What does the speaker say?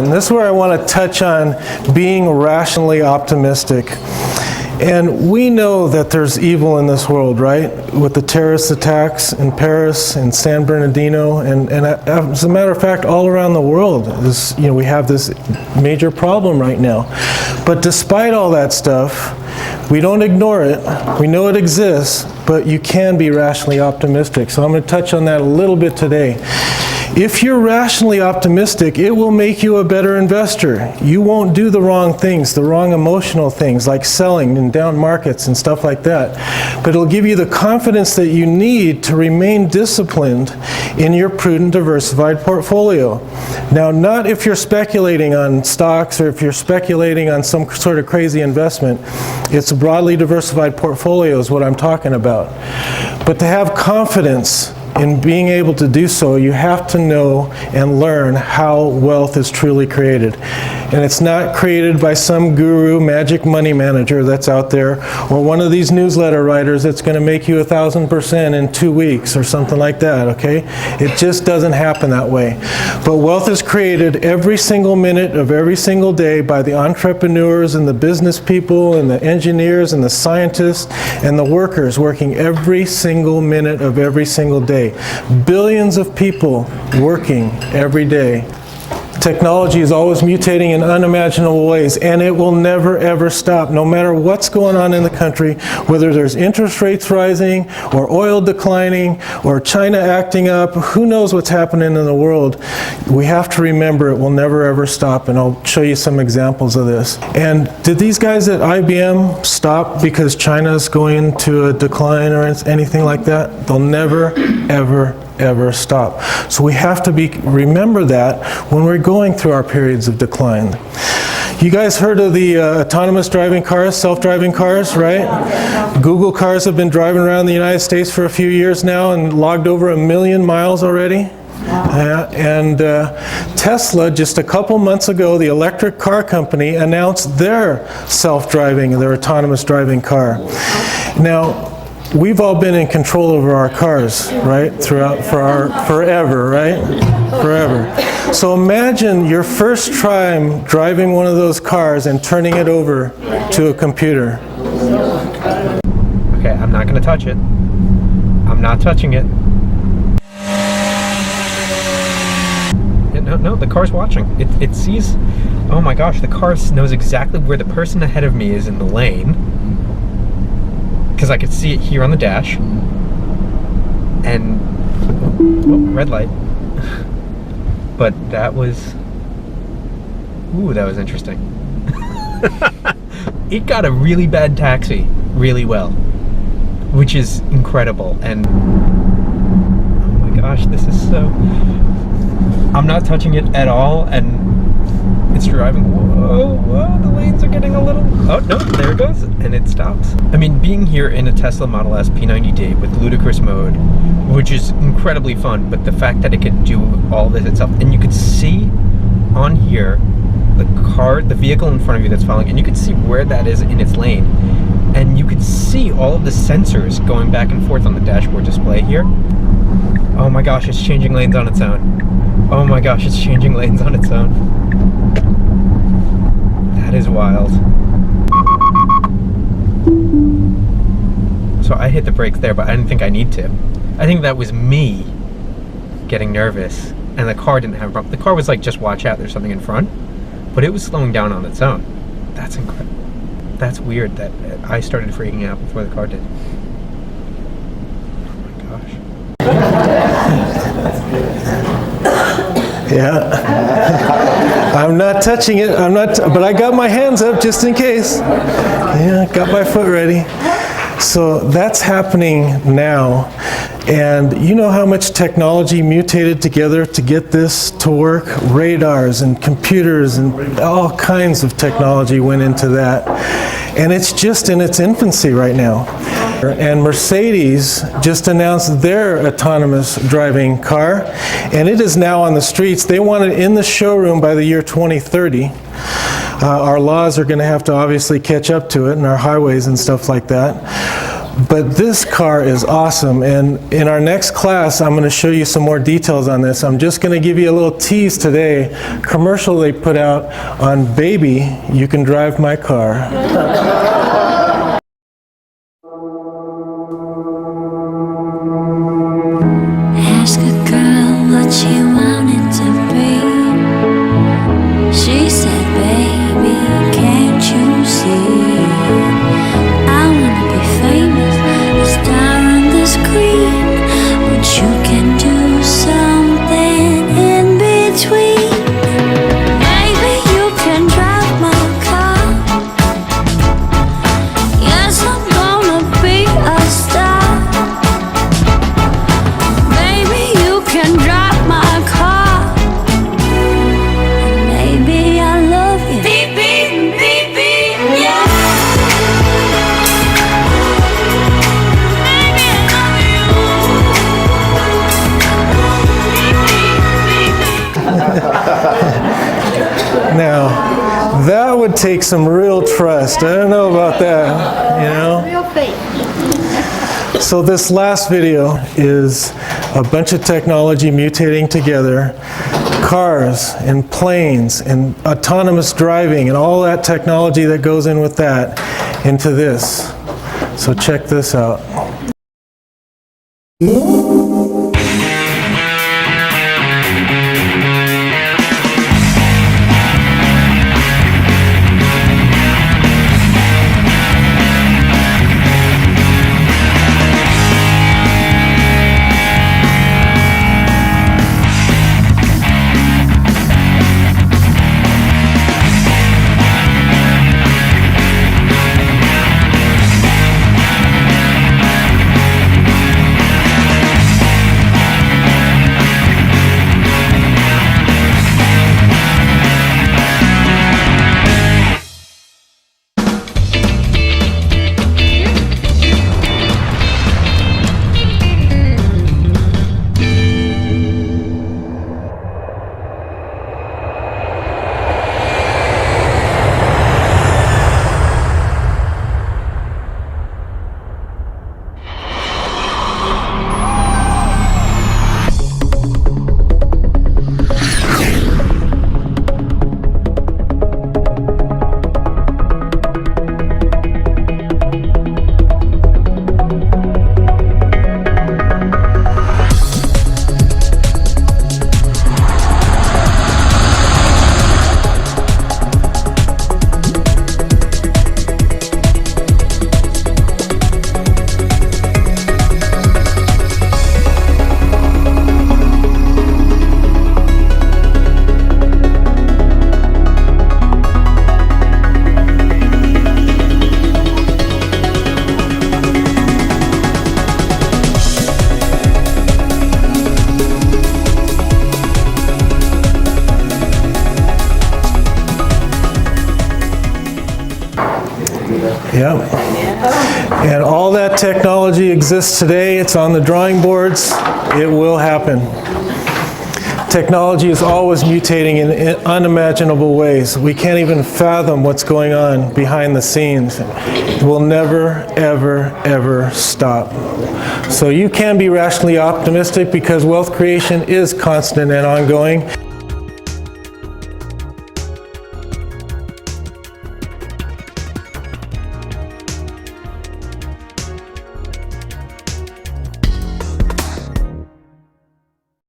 And this is where I want to touch on being rationally optimistic. And we know that there's evil in this world, right? With the terrorist attacks in Paris and San Bernardino, and as a matter of fact, all around the world, we have this major problem right now. But despite all that stuff, we don't ignore it. We know it exists, but you can be rationally optimistic. So I'm going to touch on that a little bit today. If you're rationally optimistic, it will make you a better investor. You won't do the wrong things, the wrong emotional things like selling in down markets and stuff like that. But it'll give you the confidence that you need to remain disciplined in your prudent, diversified portfolio. Now, not if you're speculating on stocks or if you're speculating on some sort of crazy investment. It's a broadly diversified portfolio is what I'm talking about. But to have confidence in being able to do so, you have to know and learn how wealth is truly created. And it's not created by some guru magic money manager that's out there, or one of these newsletter writers that's going to make you 1,000% in 2 weeks or something like that, okay? It just doesn't happen that way. But wealth is created every single minute of every single day by the entrepreneurs and the business people and the engineers and the scientists and the workers working every single minute of every single day. Billions of people working every day. Technology is always mutating in unimaginable ways, and it will never ever stop, no matter what's going on in the country, whether there's interest rates rising, or oil declining, or China acting up, who knows what's happening in the world. We have to remember it will never ever stop, and I'll show you some examples of this. And did these guys at IBM stop because China's going into a decline or anything like that? They'll never ever stop. So we have to remember that when we're going through our periods of decline. You guys heard of the autonomous driving cars, self-driving cars, right? Google cars have been driving around the United States for a few years now and logged over 1 million miles already. And Tesla, just a couple months ago, the electric car company announced their self-driving, their autonomous driving car. Now, we've all been in control over our cars, right? Forever, right? Forever. So imagine your first time driving one of those cars and turning it over to a computer. Okay, I'm not going to touch it. I'm not touching it. No, the car's watching. It sees, oh my gosh, the car knows exactly where the person ahead of me is in the lane. Because I could see it here on the dash. And, oh, red light. But that was, ooh, that was interesting. It got a really bad taxi really well, which is incredible. And, oh my gosh, this is so, I'm not touching it at all, and it's driving. Whoa, the lanes are getting a little, oh no, there it goes, and it stops. I mean, being here in a Tesla Model S P90D with ludicrous mode, which is incredibly fun, but the fact that it could do all this itself, and you could see on here the vehicle in front of you that's following, and you could see where that is in its lane, and you could see all of the sensors going back and forth on the dashboard display here. Oh my gosh, it's changing lanes on its own. Oh my gosh, it's changing lanes on its own. That is wild. So I hit the brakes there, but I didn't think I need to. I think that was me getting nervous, and the car didn't have a problem. The car was like, just watch out, there's something in front. But it was slowing down on its own. That's incredible. That's weird that I started freaking out before the car did. Oh my gosh. Yeah. I'm not touching it. But I got my hands up just in case. Yeah, got my foot ready. So that's happening now. And you know how much technology mutated together to get this to work? Radars and computers and all kinds of technology went into that. And it's just in its infancy right now. And Mercedes just announced their autonomous driving car, and it is now on the streets. They want it in the showroom by the year 2030. Our laws are going to have to obviously catch up to it, and our highways and stuff like that. But this car is awesome, and in our next class, I'm going to show you some more details on this. I'm just going to give you a little tease today. Commercial they put out on Baby, You Can Drive My Car. Ask a girl what she wanted to be. She said, baby, can't you see? I wanna be famous, a star on the screen, but you can do something in between. Maybe you can drive my car. Yes, I'm gonna be a star. Maybe you can drive my car. Maybe I love you. Beep, beep, beep, beep, yeah. Maybe I love you. Now, that would take some real trust. I don't know about that, you know? Real faith. So this last video is a bunch of technology mutating together, cars and planes and autonomous driving and all that technology that goes in with that into this. So check this out. Yep. And all that technology exists today. It's on the drawing boards. It will happen. Technology is always mutating in unimaginable ways. We can't even fathom what's going on behind the scenes. It will never, ever, ever stop. So you can be rationally optimistic because wealth creation is constant and ongoing.